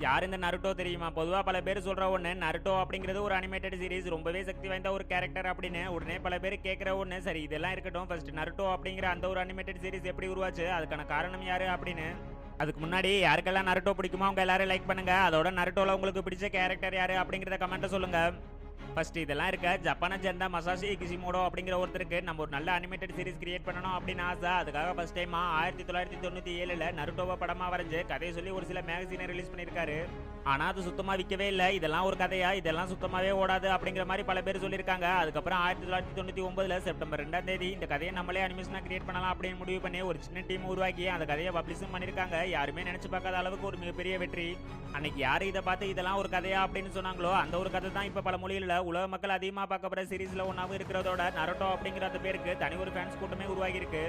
யார் இந்த நருட்டோ தெரியுமா? பொதுவா பல பேர் சொல்ற ஒண்ணு, நருட்டோ அப்படிங்கிறது ஒரு அனிமேட்டட் சீரிஸ், ரொம்பவே சக்தி வாய்ந்த ஒரு கேரக்டர் அப்படின்னு. உடனே பல பேர் கேட்கிற ஒண்ணு, சரி இதெல்லாம் இருக்கட்டும், ஃபர்ஸ்ட் நருட்டோ அப்படிங்கிற அந்த ஒரு அனிமேட்டட் சீரிஸ் எப்படி உருவாச்சு, அதுக்கான காரணம் யாரு அப்படின்னு. அதுக்கு முன்னாடி யாருக்கெல்லாம் நருட்டோ பிடிக்குமோ அவங்க எல்லாரும் லைக் பண்ணுங்க. அதோட நருட்டோல உங்களுக்கு பிடிச்ச கேரக்டர் யாரு அப்படிங்கறத கமெண்ட்ல சொல்லுங்க. ஃபர்ஸ்ட் இதெல்லாம் இருக்க ஜப்பானை சேர்ந்த மசாஷி கிஷிமோடோ அப்படிங்கிற ஒருத்தருக்கு நம்ம ஒரு நல்ல அனிமேட்டட் சீரிஸ் கிரியேட் பண்ணணும் அப்படின்னு ஆசை. அதுக்காக ஃபர்ஸ்ட் டைமா 1997ல நருட்டோவை படமா வரைஞ்சு கதையை சொல்லி ஒரு சில மேகசீனை ரிலீஸ் பண்ணியிருக்காரு. ஆனா அது சுத்தமா விற்கவே இல்லை. இதெல்லாம் ஒரு கதையா, இதெல்லாம் சுத்தமாவே ஓடாது அப்படிங்கிற மாதிரி பல பேர் சொல்லியிருக்காங்க. அதுக்கப்புறம் 1999ல செப்டம்பர் 2ஆம் தேதி இந்த கதையை நம்மளே அனிமேஷனா கிரியேட் பண்ணலாம் அப்படின்னு முடிவு பண்ணி ஒரு சின்ன டீம் உருவாக்கி அந்த கதையை பப்ளிஷும் பண்ணியிருக்காங்க. யாருமே நினைச்சு பார்க்காத அளவுக்கு ஒரு மிகப்பெரிய வெற்றி. அன்னைக்கு யாரு இதை பார்த்து இதெல்லாம் ஒரு கதையா அப்படின்னு சொன்னாங்களோ அந்த ஒரு கதை தான் இப்ப பல மொழிகளில் உலக மக்கள் அதிகமாக பார்க்கப்படுற சீரீஸ்ல ஒன்றாவும் இருக்கிறதோட நருட்டோ அப்படிங்கிற அந்த பேருக்கு தனி ஒரு ஃபேன்ஸ் கூட்டமே உருவாகி இருக்கு.